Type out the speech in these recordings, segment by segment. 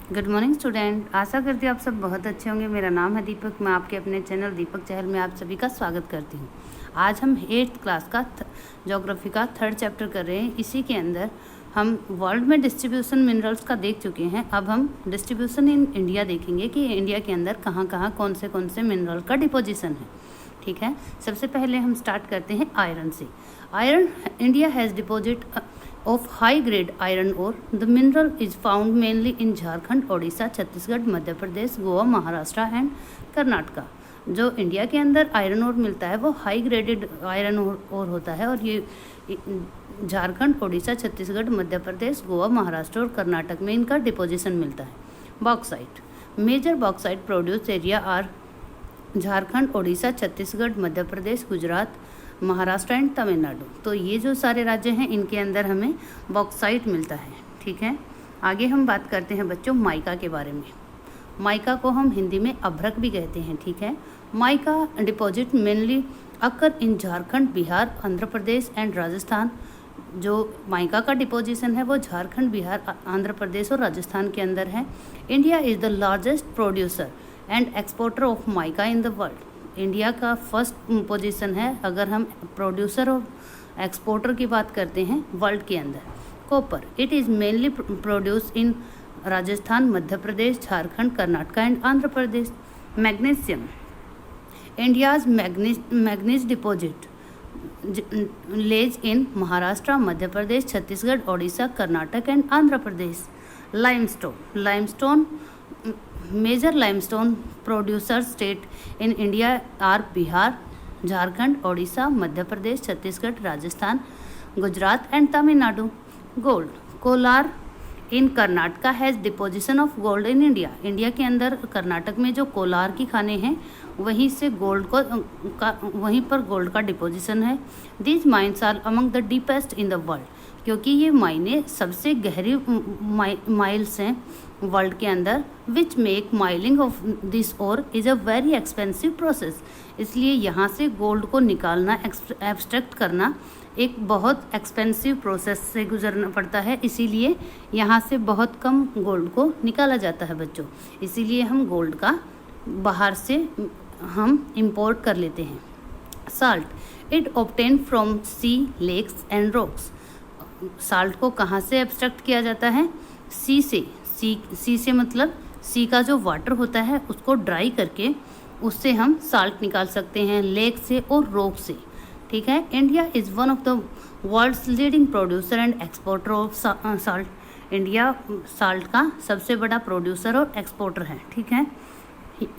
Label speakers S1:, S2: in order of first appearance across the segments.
S1: Good morning student. आशा करती हूँ आप सब बहुत अच्छे होंगे। मेरा नाम है दीपक। मैं आपके अपने चैनल दीपक चहल में आप सभी का स्वागत करती हूँ। आज हम 8th क्लास का ज्योग्राफी का 3rd चैप्टर कर रहे हैं। इसी के अंदर हम वर्ल्ड में डिस्ट्रीब्यूशन मिनरल्स का देख चुके हैं। अब हम डिस्ट्रीब्यूशन इन इंडिया देखेंगे कि इंडिया के अंदर कहाँ कहाँ कौन से मिनरल का डिपोजिशन है। ठीक है, सबसे पहले हम स्टार्ट करते हैं आयरन से। Iron, India has deposit of high grade iron ore. The mineral is found mainly in Jharkhand, Odisha, Chhattisgarh, Madhya Pradesh, Goa, Maharashtra and Karnataka. जो इंडिया के अंदर आयरन ओर मिलता है वो हाई ग्रेडेड आयरन ओर होता है और ये झारखंड, ओडिशा, छत्तीसगढ़, मध्य प्रदेश, गोवा, महाराष्ट्र और कर्नाटक में इनका डिपोजिशन मिलता है। Bauxite, major bauxite produce area are Jharkhand, Odisha, Chhattisgarh, Madhya Pradesh, Gujarat, Maharashtra and Tamil Nadu. तो ये जो सारे राज्य हैं इनके अंदर हमें बॉक्साइट मिलता है। ठीक है, आगे हम बात करते हैं बच्चों माइका के बारे में। माइका को हम हिंदी में अभ्रक भी कहते हैं। ठीक है, mica deposit mainly occur in Jharkhand, Bihar, Andhra Pradesh and Rajasthan. जो माइका का डिपोजिशन है वो झारखंड, बिहार, आंध्र प्रदेश और राजस्थान के अंदर है। India is the largest producer and exporter of mica in the world. India का फर्स्ट पोजीशन है अगर हम प्रोड्यूसर और एक्सपोर्टर की बात करते हैं वर्ल्ड के अंदर। Copper, it is mainly produce in Rajasthan, Madhya Pradesh, Jharkhand, Karnataka and Andhra Pradesh. Magnesium, India's manganese deposit lays in Maharashtra, Madhya Pradesh, Chhattisgarh, Odisha, Karnataka and Andhra Pradesh. Limestone, major limestone producer state in India are Bihar, Jharkhand, Odisha, Madhya Pradesh, Chhattisgarh, Rajasthan, Gujarat and Tamil Nadu. Gold, Kolar in Karnataka has deposition of gold in India. India के अंदर कर्नाटक में जो कोलार की खाने हैं वहीं से वहीं पर गोल्ड का डिपोजिशन है। These mines are among the deepest in the world, क्योंकि ये मायने सबसे गहरी माइल्स हैं वर्ल्ड के अंदर। Which make milling of this ore is a very expensive process. इसलिए यहाँ से गोल्ड को निकालना, एब्स्ट्रैक्ट करना एक बहुत एक्सपेंसिव प्रोसेस से गुजरना पड़ता है। इसीलिए यहाँ से बहुत कम गोल्ड को निकाला जाता है बच्चों। इसीलिए हम गोल्ड का बाहर से हम इंपोर्ट कर लेते हैं। Salt, it obtain from sea, lakes and rocks. Salt को कहाँ से एब्स्ट्रैक्ट किया जाता है? सी से। सी से मतलब सी का जो वाटर होता है उसको ड्राई करके उससे हम साल्ट निकाल सकते हैं, लेक से और रॉक से। ठीक है, India is one of the world's leading producer and exporter of salt. India salt का सबसे बड़ा प्रोड्यूसर और एक्सपोर्टर है। ठीक है,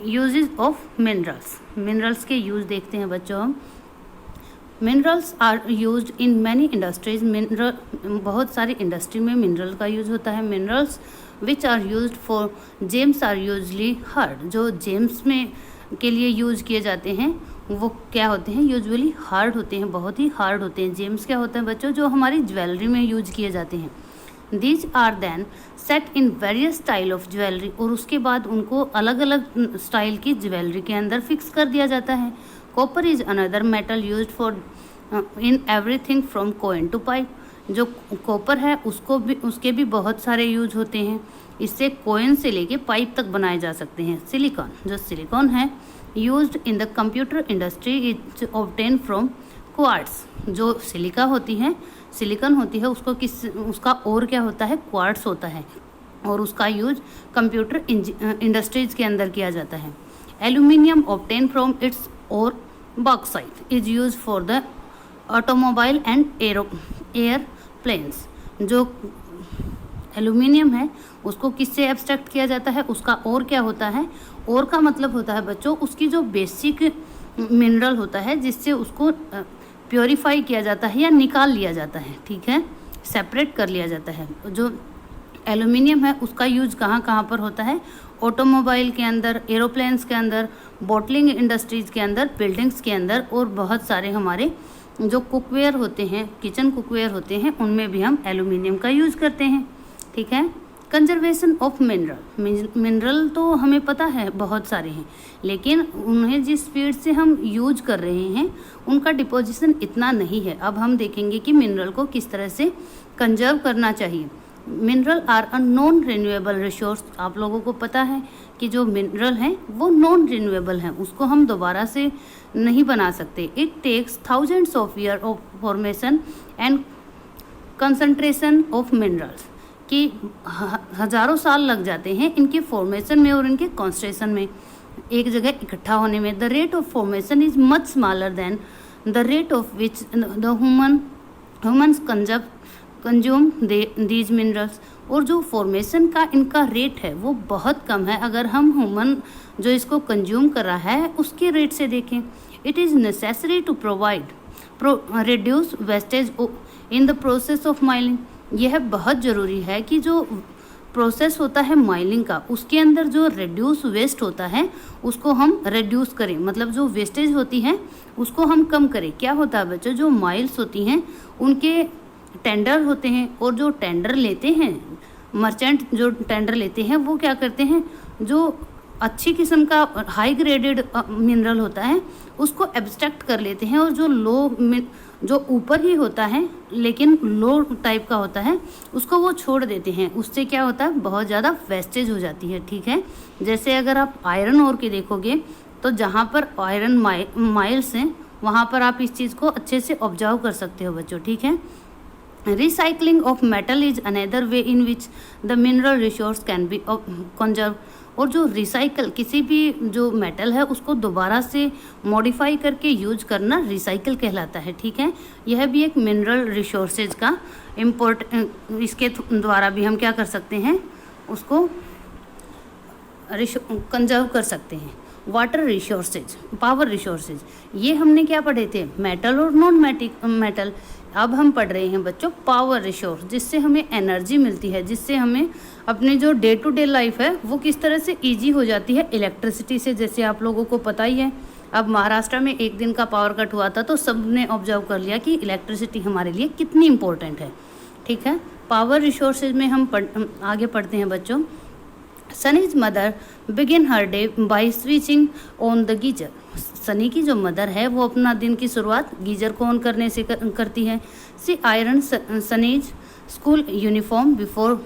S1: यूजेस ऑफ मिनरल्स के यूज़ देखते हैं बच्चों हम। Minerals are used in many industries. Mineral, बहुत सारी इंडस्ट्री में मिनरल का यूज़ होता है। Minerals which are used for gems are usually hard. जो जेम्स में के लिए यूज़ किए जाते हैं वो क्या होते हैं? यूजुअली हार्ड होते हैं, बहुत ही हार्ड होते हैं। जेम्स क्या होते हैं बच्चों? जो हमारी ज्वेलरी में यूज किए जाते हैं। These are then set in various style of jewellery, और उसके बाद उनको अलग अलग स्टाइल की ज्वेलरी के अंदर फिक्स कर दिया जाता है। Copper is another metal used for in everything from coin to pipe. जो कॉपर है उसके भी बहुत सारे यूज होते हैं। इससे कॉइन से लेके पाइप तक बनाए जा सकते हैं। सिलिकॉन, जो सिलिकॉन है used in the computer industry is obtain from quartz. जो सिलिकॉन होती है उसका और क्या होता है? क्वार्ट्स होता है, और उसका यूज कंप्यूटर इंडस्ट्रीज के अंदर किया जाता है। एल्यूमिनियम ऑब्टेन फ्रॉम इट्स और bauxite is use for the automobile and airplanes. जो एल्यूमिनियम है उसको किससे एब्स्ट्रैक्ट किया जाता है? उसका और क्या होता है? और का मतलब होता है बच्चों उसकी जो बेसिक मिनरल होता है जिससे उसको प्योरीफाई किया जाता है या निकाल लिया जाता है। ठीक है, सेपरेट कर लिया जाता है। जो एल्यूमिनियम है उसका यूज कहाँ कहाँ पर होता है? ऑटोमोबाइल के अंदर, एरोप्लेन्स के अंदर, बॉटलिंग इंडस्ट्रीज़ के अंदर, बिल्डिंग्स के अंदर, और बहुत सारे हमारे जो कुकवेयर होते हैं, किचन कुकवेयर होते हैं, उनमें भी हम एल्यूमिनियम का यूज़ करते हैं। ठीक है, कंजर्वेशन ऑफ मिनरल तो हमें पता है बहुत सारे हैं, लेकिन उन्हें जिस स्पीड से हम यूज कर रहे हैं उनका डिपोजिशन इतना नहीं है। अब हम देखेंगे कि मिनरल को किस तरह से कंजर्व करना चाहिए। Mineral are a non renewable resource. आप लोगों को पता है कि जो मिनरल हैं वो नॉन रिन्यूएबल हैं, उसको हम दोबारा से नहीं बना सकते। It takes thousands of year of formation and concentration of minerals, कि हजारों साल लग जाते हैं इनके फॉर्मेशन में और इनके कॉन्सेंट्रेशन में, एक जगह इकट्ठा होने में। The rate of formation is much smaller than the rate of which the humans consume these minerals. और जो फॉर्मेशन का इनका रेट है वो बहुत कम है अगर हम ह्यूमन जो इसको कंज्यूम कर रहा है उसके रेट से देखें। It is necessary to reduce wastage in the process of milling. यह बहुत ज़रूरी है कि जो प्रोसेस होता है माइलिंग का, उसके अंदर जो रिड्यूस वेस्ट होता है उसको हम रिड्यूस करें, मतलब जो वेस्टेज होती है उसको हम कम करें। क्या होता है बच्चों, जो माइल्स होती हैं उनके टेंडर होते हैं, और जो टेंडर लेते हैं मर्चेंट, जो टेंडर लेते हैं वो क्या करते हैं, जो अच्छी किस्म का हाई ग्रेडेड मिनरल होता है उसको एब्स्ट्रैक्ट कर लेते हैं, और जो ऊपर ही होता है लेकिन लो टाइप का होता है उसको वो छोड़ देते हैं। उससे क्या होता है, बहुत ज़्यादा वेस्टेज हो जाती है। ठीक है, जैसे अगर आप आयरन ओर के देखोगे तो जहाँ पर आयरन माइल्स हैं वहाँ पर आप इस चीज़ को अच्छे से ऑब्जर्व कर सकते हो बच्चों। ठीक है, recycling of metal is another way in which the mineral resource can be conserve. और जो रिसाइकल, किसी भी जो मेटल है उसको दोबारा से मॉडिफाई करके यूज करना रिसाइकल कहलाता है। ठीक है, यह भी एक मिनरल रिसोर्सेज का इसके द्वारा भी हम क्या कर सकते हैं, उसको कंजर्व कर सकते हैं। वाटर रिसोर्सेज, पावर रिसोर्सेज, ये हमने क्या पढ़े थे, मेटल और नॉन मेटल। अब हम पढ़ रहे हैं बच्चों पावर रिसोर्स, जिससे हमें एनर्जी मिलती है, जिससे हमें अपने जो डे टू डे लाइफ है वो किस तरह से इजी हो जाती है इलेक्ट्रिसिटी से। जैसे आप लोगों को पता ही है, अब महाराष्ट्र में एक दिन का पावर कट हुआ था तो सबने ऑब्जर्व कर लिया कि इलेक्ट्रिसिटी हमारे लिए कितनी इंपॉर्टेंट है। ठीक है, पावर रिसोर्सेज में हम आगे पढ़ते हैं बच्चों। Sunny's mother begin her day by switching on the geyser. Sunny की जो मदर है वो अपना दिन की शुरुआत गीजर को ऑन करने से करती है। She iron Sunny's school uniform before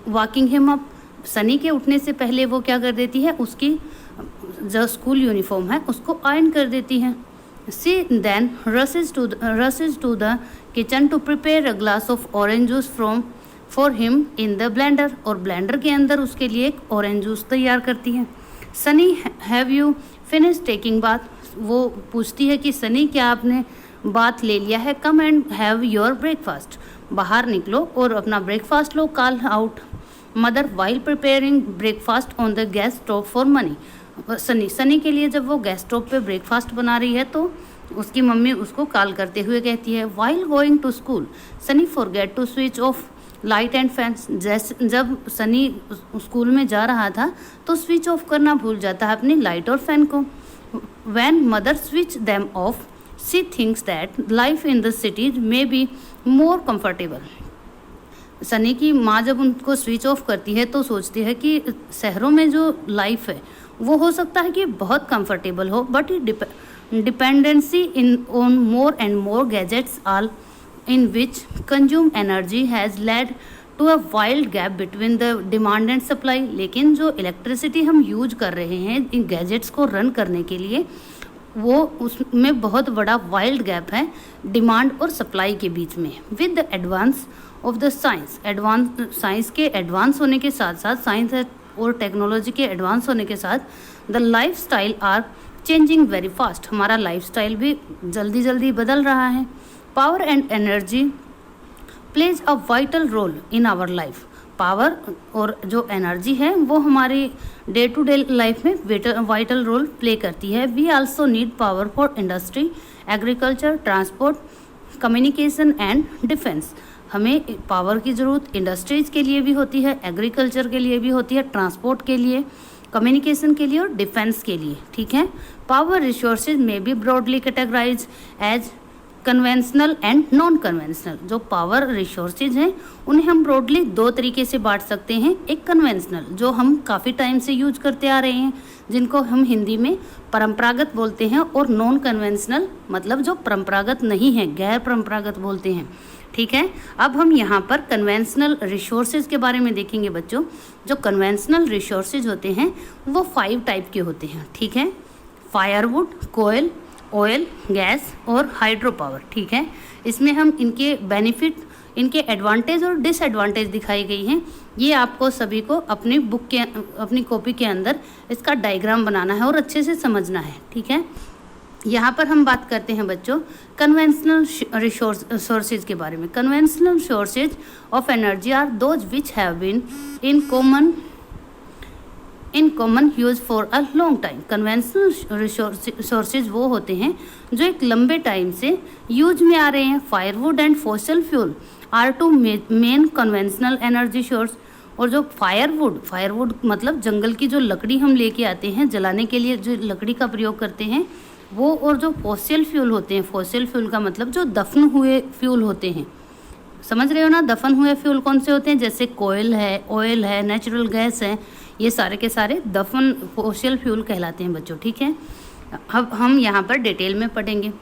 S1: walking him up. Sunny के उठने से पहले वो क्या कर देती है, उसकी जो स्कूल यूनिफॉर्म है उसको आयरन कर देती है। She then rushes to the kitchen to prepare a glass of orange juice for him in the blender. और ब्लेंडर के अंदर उसके लिए एक ऑरेंज जूस तैयार करती है। Sunny have you finish taking bath. वो पूछती है कि सनी क्या आपने बाथ ले लिया है, come and have your breakfast. बाहर निकलो और अपना breakfast low. Call out mother while preparing breakfast on the gas stove for money. Sunny के लिए जब वो गैस स्टोव पे ब्रेकफास्ट बना रही है तो उसकी मम्मी उसको कॉल करते हुए कहती है, while going to school Sunny forget to switch off light and fans. जैसे जब सनी स्कूल में जा रहा था तो स्विच ऑफ करना भूल जाता है अपनी लाइट और फैन को। When mother switch them of she thinks that life in the cities may be more comfortable. Sunny की माँ जब उनको स्विच ऑफ करती है तो सोचती है कि शहरों में जो लाइफ है वो हो सकता है कि बहुत कंफर्टेबल हो, but dependency in on more and more gadgets all in which consume energy has led to a wild gap between the demand and supply। लेकिन जो इलेक्ट्रिसिटी हम यूज कर रहे हैं इन गैजेट्स को रन करने के लिए, वो उसमें बहुत बड़ा वाइल्ड गैप है डिमांड और सप्लाई के बीच में। With the advance of the science के एडवांस होने के साथ साथ, साइंस और टेक्नोलॉजी के एडवांस होने के साथ the life style are changing very fast. हमारा लाइफ स्टाइल भी जल्दी जल्दी बदल रहा है। Power and energy plays a vital role in our life. Power और जो एनर्जी है वो हमारी डे टू डे लाइफ में वाइटल रोल प्ले करती है। We also need power for industry, agriculture, transport, communication and defence. हमें पावर की ज़रूरत इंडस्ट्रीज के लिए भी होती है, एग्रीकल्चर के लिए भी होती है, ट्रांसपोर्ट के लिए, कम्युनिकेशन के लिए और डिफेंस के लिए। ठीक है, पावर रिसोर्सेज में be broadly categorise as conventional and non conventional. जो पावर रिसोर्सेज हैं उन्हें हम ब्रॉडली दो तरीके से बांट सकते हैं। एक कन्वेंशनल, जो हम काफ़ी टाइम से यूज करते आ रहे हैं, जिनको हम हिंदी में परंपरागत बोलते हैं, और नॉन कन्वेंशनल मतलब जो परंपरागत नहीं है, गैर परंपरागत बोलते हैं। ठीक है। अब हम यहाँ पर कन्वेंशनल रिसोर्सेज के बारे में देखेंगे बच्चों। जो कन्वेंशनल रिसोर्सेज होते हैं वो 5 टाइप के होते हैं, ठीक है। फायरवुड, कोयल, ऑयल, गैस और हाइड्रो पावर, ठीक है। इसमें हम इनके बेनिफिट, इनके एडवांटेज और डिसएडवांटेज दिखाई गई हैं। ये आपको सभी को अपनी बुक के, अपनी कॉपी के अंदर इसका डायग्राम बनाना है और अच्छे से समझना है, ठीक है। यहाँ पर हम बात करते हैं बच्चों कन्वेंशनल सोर्सेज के बारे में। Conventional sources of energy are those which have been in common use for a long time. Conventional sources वो होते हैं जो एक लंबे टाइम से यूज में आ रहे हैं। Firewood and fossil fuel are two main conventional energy source. और जो फायरवुड मतलब जंगल की जो लकड़ी हम लेके आते हैं जलाने के लिए, जो लकड़ी का प्रयोग करते हैं वो, और जो फॉसिल फ्यूल होते हैं, फॉसिल फ्यूल का मतलब जो दफन हुए फ्यूल होते हैं, समझ रहे हो ना। दफन हुए फ्यूल कौन से होते हैं, जैसे कोयल है, ऑयल है, नेचुरल गैस है, ये सारे के सारे दफन फॉसिल फ्यूल कहलाते हैं बच्चों, ठीक है। अब हम यहाँ पर डिटेल में पढ़ेंगे।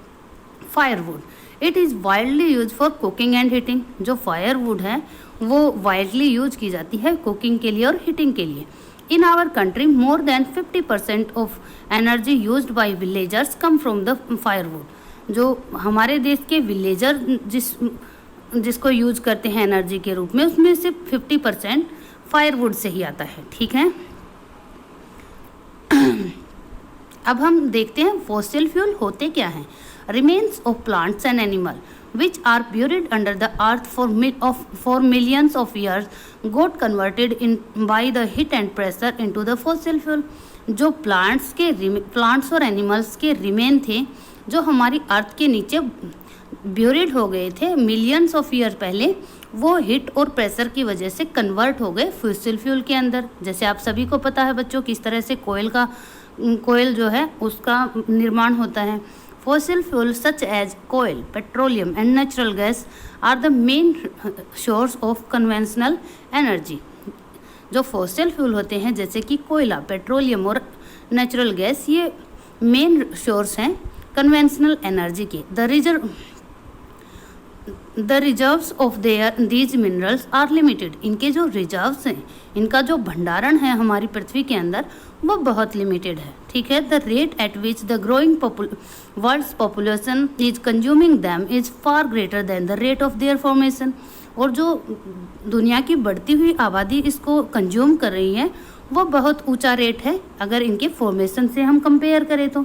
S1: Firewood, it is widely use for cooking and heating. जो फायरवुड है वो वाइडली यूज की जाती है कुकिंग के लिए और हीटिंग के लिए। In our country more than 50% of energy used by villagers come from the firewood. जो हमारे देश के विलेजर जिसको यूज करते हैं एनर्जी के रूप में, उसमें से 50% फायरवुड से ही आता है, ठीक है। अब हम देखते हैं फॉसिल फ्यूल होते क्या हैं। Remains of plants and animal which are buried under the earth for millions of years got converted in by the heat and pressure into the fossil fuel। जो प्लांट्स और एनिमल्स के remain थे जो हमारी अर्थ के नीचे ब्यूरिड हो गए थे मिलियंस ऑफ ईयर पहले, वो हीट और प्रेशर की वजह से कन्वर्ट हो गए फॉसिल फ्यूल के अंदर। जैसे आप सभी को पता है बच्चों किस तरह से कोयल जो है उसका निर्माण होता है। Fossil fuels such as coal, petroleum and natural gas are the main source of conventional energy। जो फॉसिल फ्यूल होते हैं जैसे कि कोयला, पेट्रोलियम और नेचुरल गैस, ये मेन सोर्स हैं कन्वेंशनल एनर्जी के। The reserves of these minerals are limited. इनके जो रिजर्व्स हैं, इनका जो भंडारण है हमारी पृथ्वी के अंदर वो बहुत लिमिटेड है, ठीक है। The rate at which the growing world's population is consuming them is far greater than the rate of their formation. और जो दुनिया की बढ़ती हुई आबादी इसको कंज्यूम कर रही है वो बहुत ऊंचा रेट है अगर इनके फॉर्मेशन से हम कंपेयर करें तो।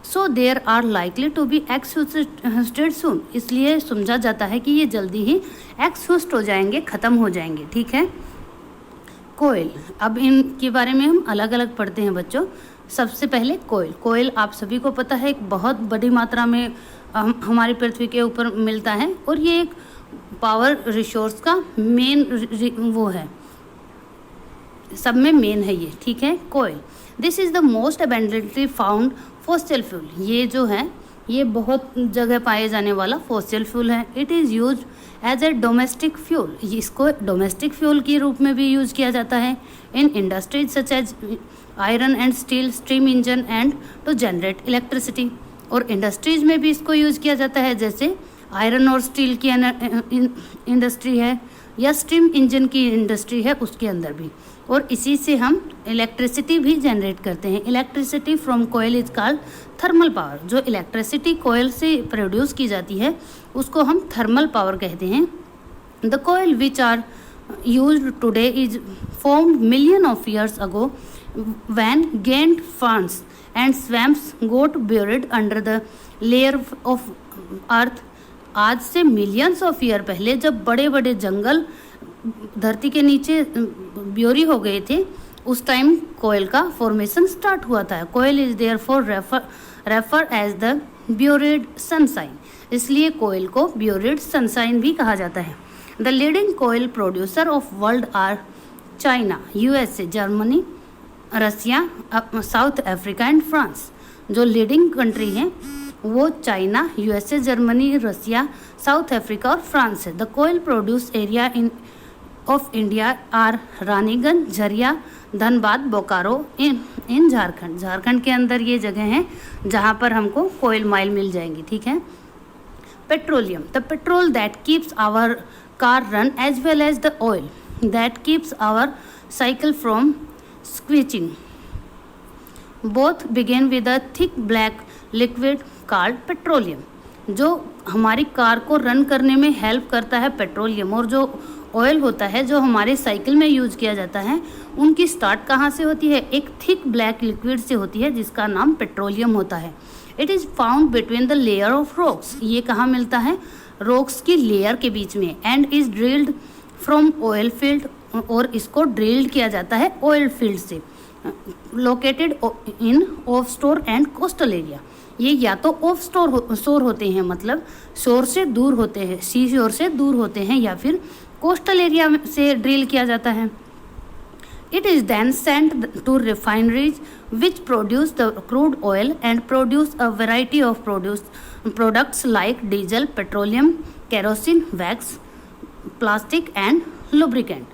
S1: So there are likely to be exhausted soon. इसलिए समझा जाता है कि ये जल्दी ही एक्सहॉस्ट हो जाएंगे, ख़त्म हो जाएंगे, ठीक है। कोयल, अब इनके बारे में हम अलग अलग पढ़ते हैं बच्चों। सबसे पहले कोयल आप सभी को पता है एक बहुत बड़ी मात्रा में हमारी पृथ्वी के ऊपर मिलता है और ये एक पावर रिसोर्स का मेन वो है, सब में मेन है ये, ठीक है। Coal, this is the most abundantly found fossil fuel. ये जो है ये बहुत जगह पाए जाने वाला फॉसिल फ्यूल है। It is use as a domestic fuel. इसको डोमेस्टिक फ्यूल के रूप में भी यूज किया जाता है in industries such as iron and steel, steam engine and to generate electricity. और इंडस्ट्रीज में भी इसको यूज किया जाता है, जैसे आयरन और स्टील की इंडस्ट्री है या स्टीम इंजन की इंडस्ट्री है उसके अंदर भी। और इसी से हम इलेक्ट्रिसिटी भी जनरेट करते हैं। इलेक्ट्रिसिटी फ्रॉम कोयल इज कॉल्ड थर्मल पावर। जो इलेक्ट्रिसिटी कोयल से प्रोड्यूस की जाती है उसको हम थर्मल पावर कहते हैं। द कोयल which are used today is formed million of years ago when giant forms and swamps got buried under the layer of earth. आज से मिलियंस ऑफ ईयर पहले जब बड़े बड़े जंगल धरती के नीचे ब्योरी हो गए थे उस टाइम कोयल का फॉर्मेशन स्टार्ट हुआ था। Coal is therefore refer as the buried sunshine. इसलिए कोयल को ब्यूरिड सनसाइन भी कहा जाता है। The leading coal producer of world are China, USA, Germany, Russia, South Africa and France. जो लीडिंग कंट्री हैं वो China, USA, Germany, Russia, South Africa और फ्रांस है। The coal produce area of India are Raniganj, Jharia, Dhanbad, Bokaro in Jharkhand. Jharkhand के अंदर ये जगह हैं जहाँ पर हमको कोयल माइल मिल जाएंगी, ठीक है। Petroleum, the petrol that keeps our car run, as well as the oil that keeps our cycle from squeaking. Both begin with a thick black liquid called petroleum. जो हमारी कार को रन करने में help करता है petroleum, और जो oil होता है जो हमारे साइकिल में यूज़ किया जाता है, उनकी स्टार्ट कहाँ से होती है? एक थिक ब्लैक लिक्विड से होती है जिसका नाम पेट्रोलियम होता है. It is found between the layer of rocks. ये कहाँ मिलता है? रॉक्स की लेयर के बीच में. And is drilled from oil field, और इसको ड्रिल्ड किया जाता है ऑयल फील्ड से. Located in of store and coastal area. ये या तो ऑफ शोर होते हैं, मतलब शोर से दूर होते हैं, सी शोर से दूर होते हैं, या फिर कोस्टल एरिया से ड्रिल किया जाता है. It is then sent to refineries which produce the crude oil and produce a variety of products like diesel, petroleum, kerosene, wax, plastic and lubricant.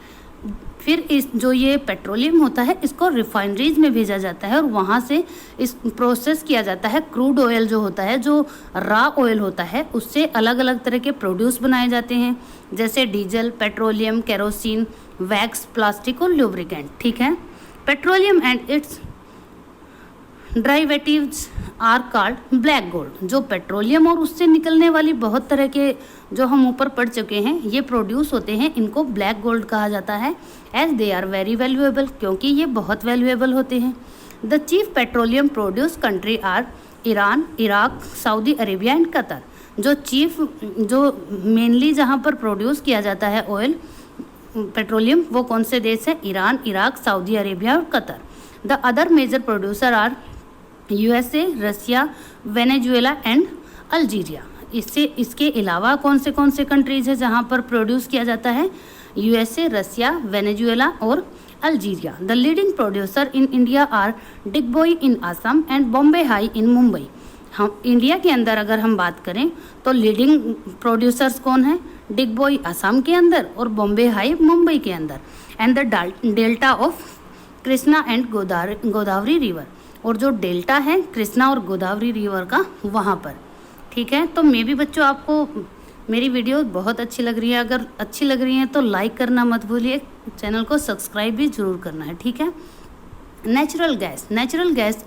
S1: फिर इस जो ये पेट्रोलियम होता है इसको रिफाइनरीज में भेजा जाता है और वहाँ से इस प्रोसेस किया जाता है. क्रूड ऑयल जो होता है, जो रॉ ऑयल होता है, उससे अलग अलग तरह के प्रोड्यूस बनाए जाते हैं, जैसे diesel, petroleum, kerosene, wax, plastic और लुब्रिकेंट. ठीक है. Petroleum and its derivatives are called black gold. जो पेट्रोलियम और उससे निकलने वाली बहुत तरह के जो हम ऊपर पढ़ चुके हैं ये प्रोड्यूस होते हैं, इनको ब्लैक गोल्ड कहा जाता है. As they are very valuable, क्योंकि ये बहुत वैल्यूएबल होते हैं. The chief petroleum produce country are Iran, Iraq, Saudi Arabia and Qatar. जो मेनली जहाँ पर प्रोड्यूस किया जाता है ऑयल पेट्रोलियम, वो कौन से देश है? ईरान, इराक, सऊदी अरेबिया और Qatar. The other major producer are USA, Russia, Venezuela and Algeria. इसके अलावा कौन से कंट्रीज है जहाँ पर प्रोड्यूस किया जाता है? USA, रसिया, वेनेजुएला और Algeria. The leading producer in India are Digboi in Assam and Bombay high in Mumbai. हम इंडिया के अंदर अगर हम बात करें तो लीडिंग प्रोड्यूसर्स कौन है? डिगबोई असम के अंदर और बॉम्बे हाई मुंबई के अंदर. And the delta of Krishna and Godavari river. और जो डेल्टा है कृष्णा और गोदावरी रिवर का, वहाँ पर. ठीक है. तो मे भी बच्चों आपको मेरी वीडियो बहुत अच्छी लग रही है. अगर अच्छी लग रही है तो लाइक करना मत भूलिए, चैनल को सब्सक्राइब भी जरूर करना है. ठीक है. Natural gas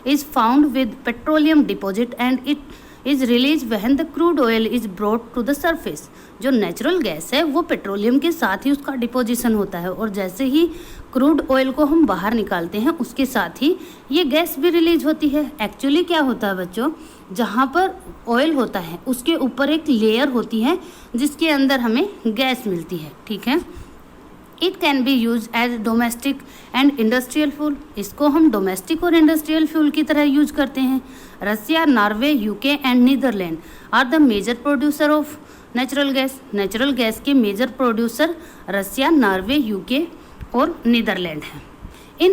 S1: is found with petroleum deposit and it is release when the crude oil is brought to the surface. जो नेचुरल गैस है वो पेट्रोलियम के साथ ही उसका डिपोजिशन होता है, और जैसे ही क्रूड ऑयल को हम बाहर निकालते हैं उसके साथ ही ये गैस भी रिलीज होती है. एक्चुअली क्या होता है बच्चों, जहाँ पर ऑयल होता है उसके ऊपर एक लेयर होती है जिसके अंदर हमें गैस मिलती है. ठीक है. It can be use as domestic and industrial fuel. इसको हम डोमेस्टिक और इंडस्ट्रियल फ्यूल की तरह यूज करते हैं. Russia, Norway, UK and Netherland are the major producer of natural gas. Natural gas के major producer Russia, Norway, UK और Netherland है. इन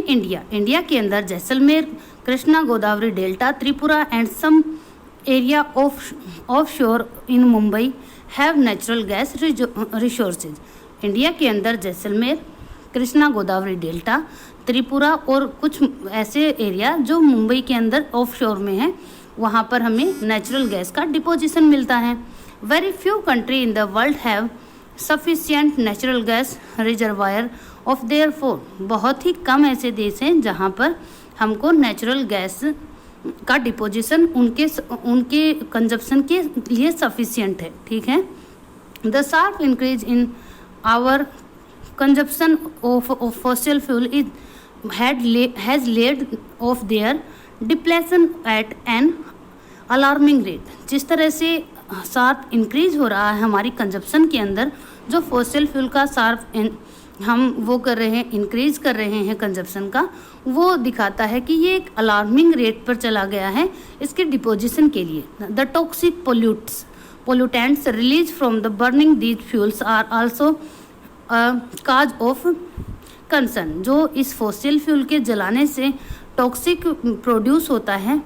S1: इंडिया के अंदर Jaisalmer, Krishna Godavari delta, Tripura and some area offshore in Mumbai have natural gas resources. India के अंदर Jaisalmer, Krishna Godavari delta, Tripura और कुछ ऐसे एरिया जो मुंबई के अंदर ऑफ शोर में है, वहाँ पर हमें नेचुरल गैस का डिपोजिशन मिलता है. Very few country in the world have sufficient natural gas reservoir of their for. बहुत ही कम ऐसे देश हैं जहाँ पर हमको नेचुरल गैस का डिपोजिशन उनके कंजप्शन के लिए सफिशिएंट है. ठीक है. The sharp increase in our consumption of fossil fuel has led of their depletion at an alarming rate. जिस तरह से शार्प इंक्रीज हो रहा है हमारी कंजप्शन के अंदर, जो फॉसिल फ्यूल का शार्प हम वो कर रहे हैं, इंक्रीज कर रहे हैं कंजप्शन का, वो दिखाता है कि ये एक अलार्मिंग रेट पर चला गया है इसके डिपोजिशन के लिए. The toxic pollutants released from the burning these fuels are also cause of concern. जो इस फॉसिल फ्यूल के जलाने से टॉक्सिक प्रोड्यूस होता है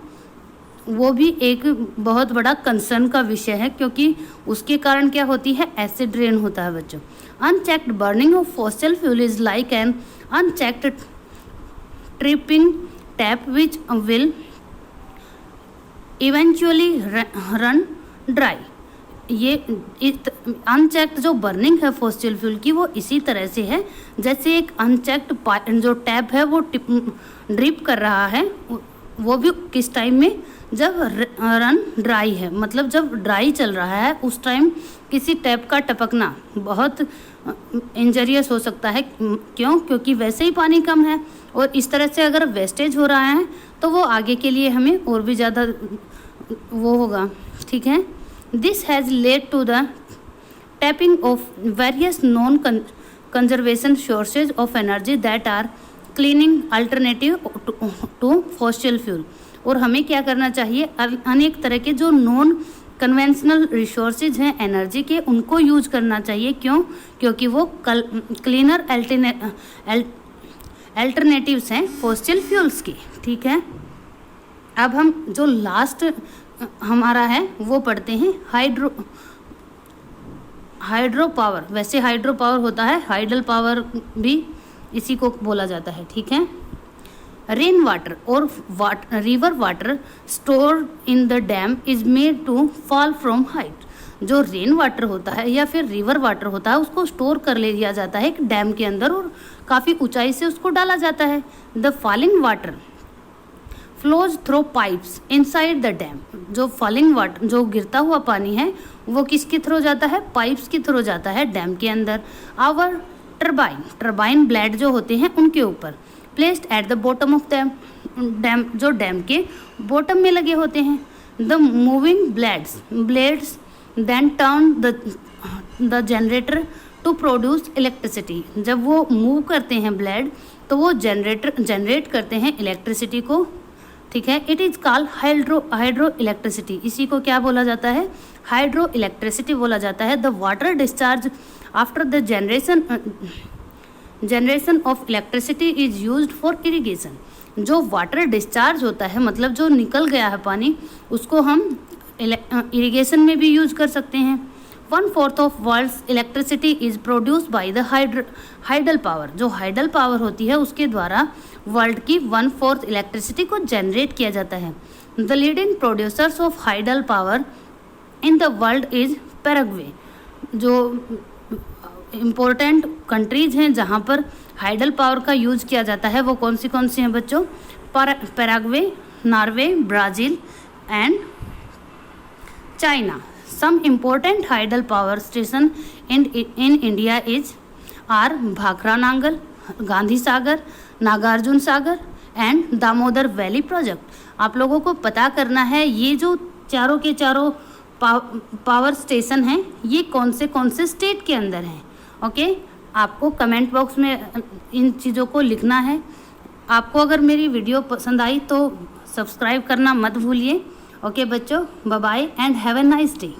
S1: वो भी एक बहुत बड़ा कंसर्न का विषय है, क्योंकि उसके कारण क्या होती है, एसिड रेन होता है बच्चों. Unchecked burning of fossil fuel is like an unchecked tripping tap which will eventually run dry. ये अनचेक्ड जो बर्निंग है फॉसिल फ्यूल की वो इसी तरह से है जैसे एक अनचेक्ड जो टैप है वो ड्रिप कर रहा है, वो भी किस टाइम में, जब रन ड्राई है, मतलब जब ड्राई चल रहा है उस टाइम किसी टैप का टपकना बहुत इंजरियस हो सकता है। क्यों? क्योंकि वैसे ही पानी कम है और इस तरह से अगर वेस्टेज हो रहा है तो वो आगे के लिए हमें और भी ज़्यादा वो होगा। ठीक है, this has led to the tapping of various non conservation sources of energy that are cleaning alternative to fossil fuel. और हमें क्या करना चाहिए, अनेक तरह के जो नॉन कन्वेंशनल रिसोर्सेज हैं एनर्जी के, उनको यूज करना चाहिए। क्यों? क्योंकि वो क्लीनर अल्टरनेटिव्स हैं फॉसिल फ्यूल्स की। ठीक है, अब हम जो लास्ट हमारा है वो पढ़ते हैं हाइड्रो पावर। वैसे हाइड्रो पावर होता है, हाइडल पावर भी इसी को बोला जाता है। ठीक है, रेन वाटर और river water store in the dam is made to fall from height. जो रेन वाटर होता है या फिर रिवर वाटर होता है उसको स्टोर कर लिया जाता है एक डैम के अंदर और काफ़ी ऊंचाई से उसको डाला जाता है। The falling water flows through pipes inside the dam. जो फॉलिंग वाटर, जो गिरता हुआ पानी है, वो किसके थ्रू जाता है? पाइप्स के थ्रू जाता है डैम के अंदर। आवर टर्बाइन ब्लेड जो होते हैं उनके ऊपर placed at the bottom of dam, जो डैम के बॉटम में लगे होते हैं। The moving blades then turn the generator to produce electricity. जब वो मूव करते हैं ब्लेड तो वो जनरेट करते हैं इलेक्ट्रिसिटी को। ठीक है, it is called hydro electricity. इसी को क्या बोला जाता है? हाइड्रो इलेक्ट्रिसिटी बोला जाता है। The water discharge after the generation of electricity is used for irrigation. जो वाटर डिस्चार्ज होता है, मतलब जो निकल गया है पानी, उसको हम इरिगेशन में भी यूज कर सकते हैं। 1/4 of world's electricity is produce by the hydel power. जो हाइडल पावर होती है उसके द्वारा वर्ल्ड की 1/4 इलेक्ट्रिसिटी को जनरेट किया जाता है। The leading producers of hydel power in the world is Paraguay. जो इम्पोर्टेंट कंट्रीज हैं जहाँ पर हाइडल पावर का यूज किया जाता है वो कौन सी हैं बच्चों? Paraguay, Norway, Brazil and China. Some important hydel power station in India is are Bhakra Nangal, Gandhi Sagar, Nagarjuna Sagar and Damodar valley project. आप लोगों को पता करना है ये जो चारों के चारों पावर स्टेशन हैं ये कौन से स्टेट के अंदर हैं। ओके, आपको कमेंट बॉक्स में इन चीज़ों को लिखना है। आपको अगर मेरी वीडियो पसंद आई तो सब्सक्राइब करना मत भूलिए। ओके बच्चों, bye bye and have a nice day.